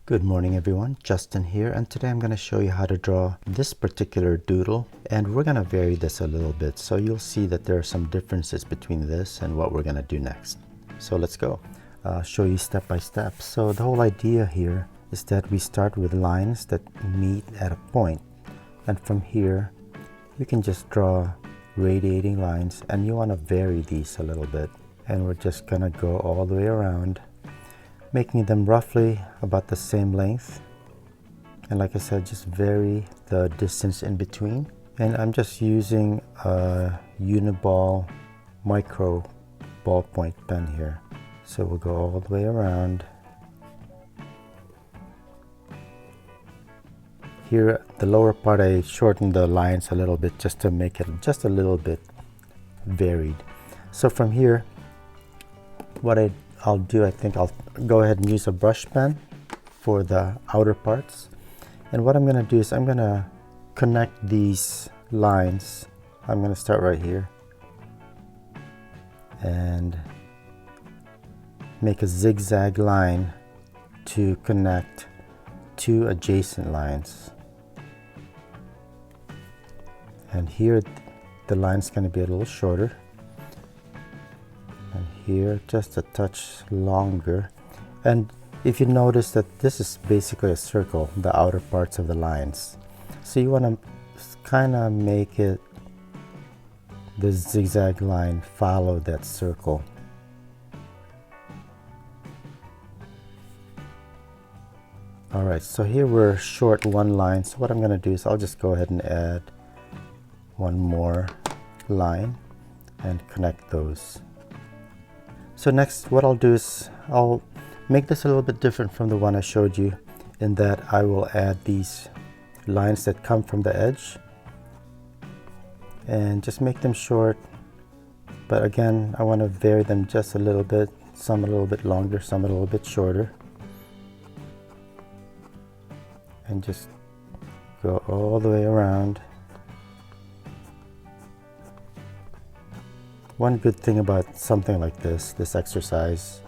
Good morning everyone, Justin here, and today I'm going to show you how to draw this particular doodle, and we're going to vary this a little bit, so you'll see that there are some differences between this and what we're going to do next. So let's go. I'll show you step by step. So the whole idea here is that we start with lines that meet at a point, and from here you can just draw radiating lines, and you want to vary these a little bit, and we're just going to go all the way around, making them roughly about the same length. And like I said, just vary the distance in between. And I'm just using a Uniball micro ballpoint pen here. So we'll go all the way around. Here, the lower part, I shortened the lines a little bit just to make it just a little bit varied. So from here, what I'll do, I think I'll go ahead and use a brush pen for the outer parts. And what I'm going to do is I'm going to connect these lines. I'm going to start right here and make a zigzag line to connect two adjacent lines. And here the line's going to be a little shorter. And here just a touch longer. And if you notice that this is basically a circle, the outer parts of the lines, so you want to kind of make it, the zigzag line follow that circle. Alright, so here we're short one line, so what I'm going to do is I'll just go ahead and add one more line and connect those. So next, what I'll do is I'll make this a little bit different from the one I showed you, in that I will add these lines that come from the edge and just make them short. But again, I want to vary them just a little bit, some a little bit longer, some a little bit shorter. And just go all the way around. One good thing about something like this exercise,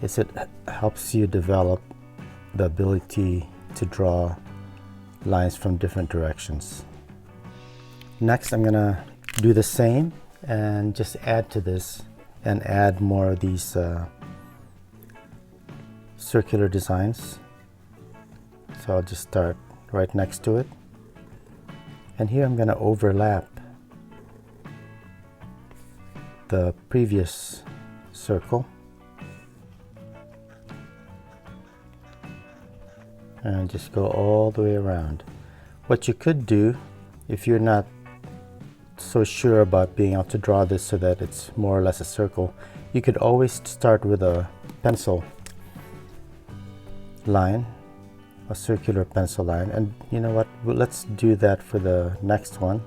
is it helps you develop the ability to draw lines from different directions. Next, I'm gonna do the same and just add to this and add more of these circular designs. So I'll just start right next to it. And here I'm gonna overlap the previous circle and just go all the way around. What you could do, if you're not so sure about being able to draw this so that it's more or less a circle, you could always start with a pencil line, a circular pencil line. And you know what, well, let's do that for the next one.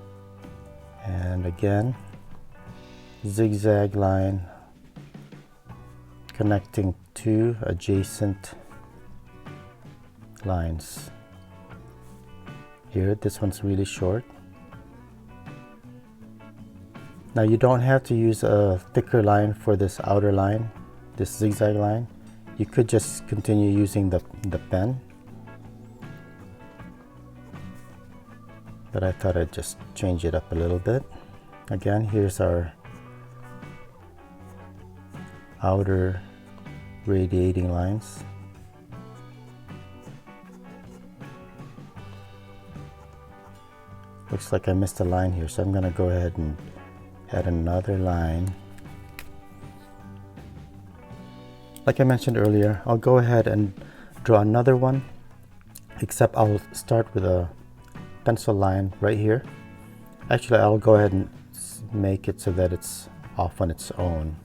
And again, zigzag line connecting two adjacent lines. Here, this one's really short. Now you don't have to use a thicker line for this outer line, this zigzag line. You could just continue using the pen, but I thought I'd just change it up a little bit. Again, here's our outer radiating lines. Looks like I missed a line here, so I'm going to go ahead and add another line. Like I mentioned earlier, I'll go ahead and draw another one, except I'll start with a pencil line right here. Actually, I'll go ahead and make it so that it's off on its own.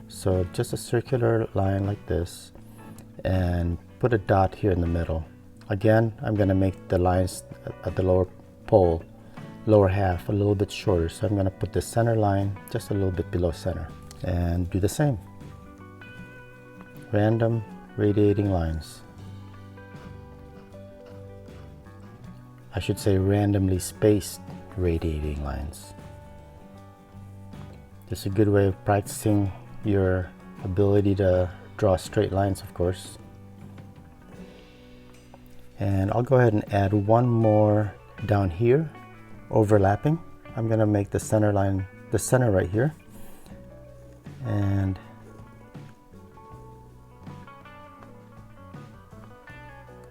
So just a circular line like this, and put a dot here in the middle. Again, I'm going to make the lines at the lower pole, lower half, a little bit shorter. So I'm going to put the center line just a little bit below center and do the same. Random radiating lines. I should say randomly spaced radiating lines. Just a good way of practicing your ability to draw straight lines, of course. And I'll go ahead and add one more down here, overlapping. I'm gonna make the center line, the center right here. And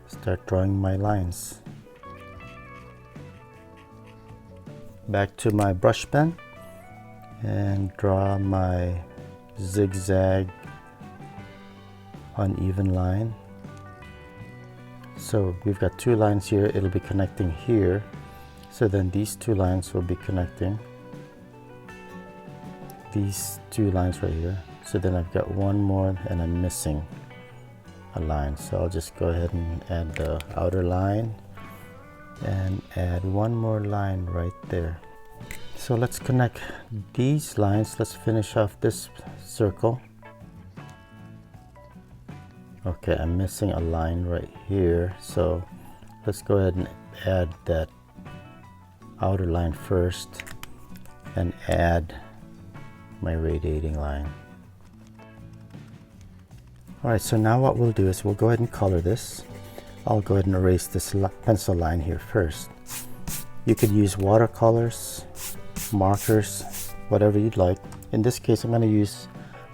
start drawing my lines. Back to my brush pen and draw my zigzag uneven line. So we've got two lines here, it'll be connecting here. So then these two lines will be connecting these two lines right here. So then I've got one more and I'm missing a line. So I'll just go ahead and add the outer line and add one more line right there. So let's connect these lines. Let's finish off this circle. Okay, I'm missing a line right here, so let's go ahead and add that outer line first and add my radiating line. Alright, so now what we'll do is we'll go ahead and color this. I'll go ahead and erase this pencil line here first. You could use watercolors, markers, whatever you'd like. In this case, I'm going to use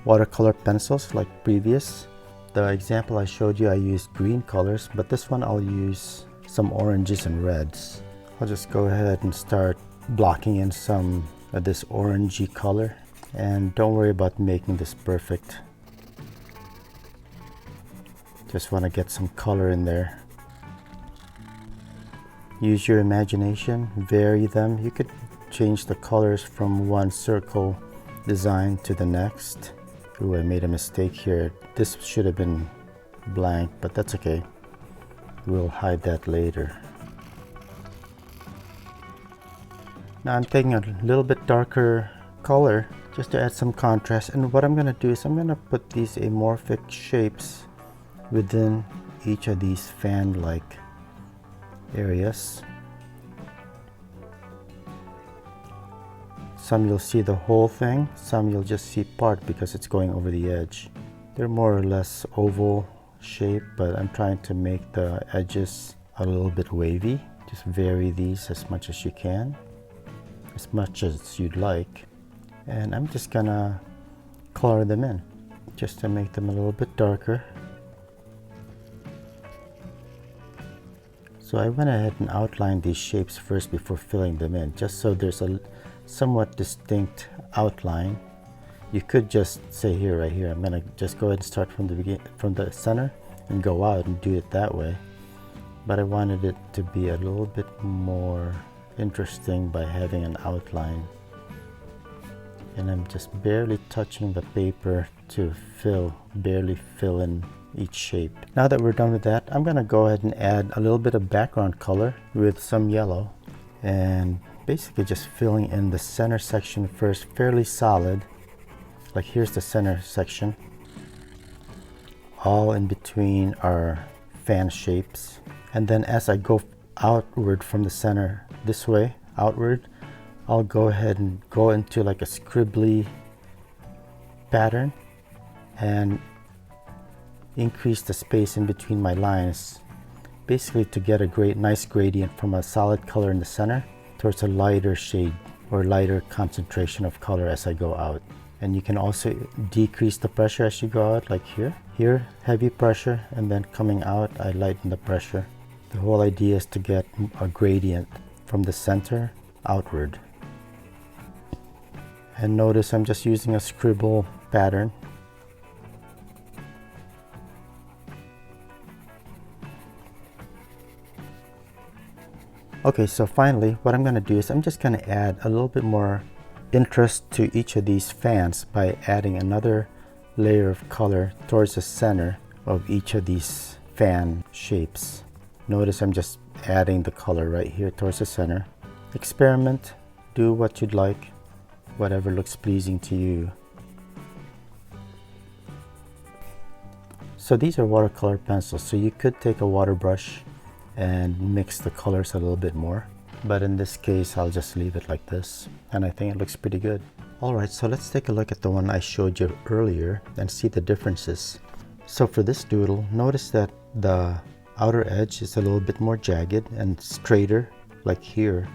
watercolor pencils like previous. The example I showed you, I used green colors, but this one I'll use some oranges and reds. I'll just go ahead and start blocking in some of this orangey color, and don't worry about making this perfect. Just want to get some color in there. Use your imagination, vary them. You could change the colors from one circle design to the next. Ooh, I made a mistake here. This should have been blank, but that's okay. We'll hide that later. Now I'm taking a little bit darker color just to add some contrast. And what I'm going to do is I'm going to put these amorphic shapes within each of these fan-like areas. Some you'll see the whole thing, some you'll just see part because it's going over the edge. They're more or less oval shape, but I'm trying to make the edges a little bit wavy. Just vary these as much as you can, as much as you'd like. And I'm just gonna color them in just to make them a little bit darker. So I went ahead and outlined these shapes first before filling them in, just so there's a somewhat distinct outline. You could just say here, right here, I'm gonna just go ahead and start from the center and go out and do it that way. But I wanted it to be a little bit more interesting by having an outline. And I'm just barely touching the paper to barely fill in each shape. Now that we're done with that, I'm gonna go ahead and add a little bit of background color with some yellow and basically just filling in the center section first, fairly solid. Like here's the center section. All in between are fan shapes. And then as I go outward from the center this way, outward, I'll go ahead and go into like a scribbly pattern and increase the space in between my lines, basically to get a nice gradient from a solid color in the center towards a lighter shade or lighter concentration of color as I go out. And you can also decrease the pressure as you go out, like here. Here, heavy pressure, and then coming out, I lighten the pressure. The whole idea is to get a gradient from the center outward. And notice I'm just using a scribble pattern. Okay, so finally what I'm going to do is I'm just going to add a little bit more interest to each of these fans by adding another layer of color towards the center of each of these fan shapes. Notice I'm just adding the color right here towards the center. Experiment, do what you'd like, whatever looks pleasing to you. So these are watercolor pencils, so you could take a water brush and mix the colors a little bit more, but in this case I'll just leave it like this, and I think it looks pretty good. Alright, so let's take a look at the one I showed you earlier and see the differences. So for this doodle, notice that the outer edge is a little bit more jagged and straighter, like here,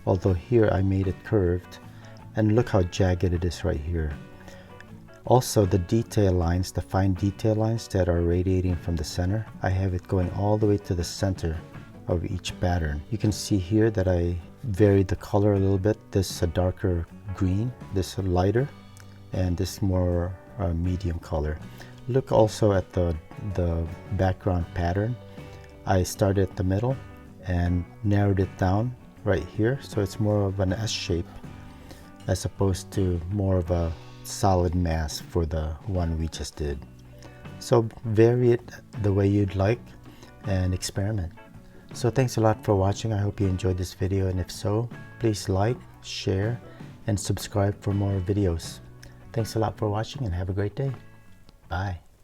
although here I made it curved. And look how jagged it is right here. Also, the detail lines, the fine detail lines that are radiating from the center, I have it going all the way to the center of each pattern. You can see here that I varied the color a little bit. This is a darker green, this a lighter, and this more medium color. Look also at the background pattern. I started at the middle and narrowed it down right here, so it's more of an S shape as opposed to more of a solid mass for the one we just did. So vary it the way you'd like and experiment. So thanks a lot for watching. I hope you enjoyed this video, and if so, please like, share, and subscribe for more videos. Thanks a lot for watching and have a great day. Bye.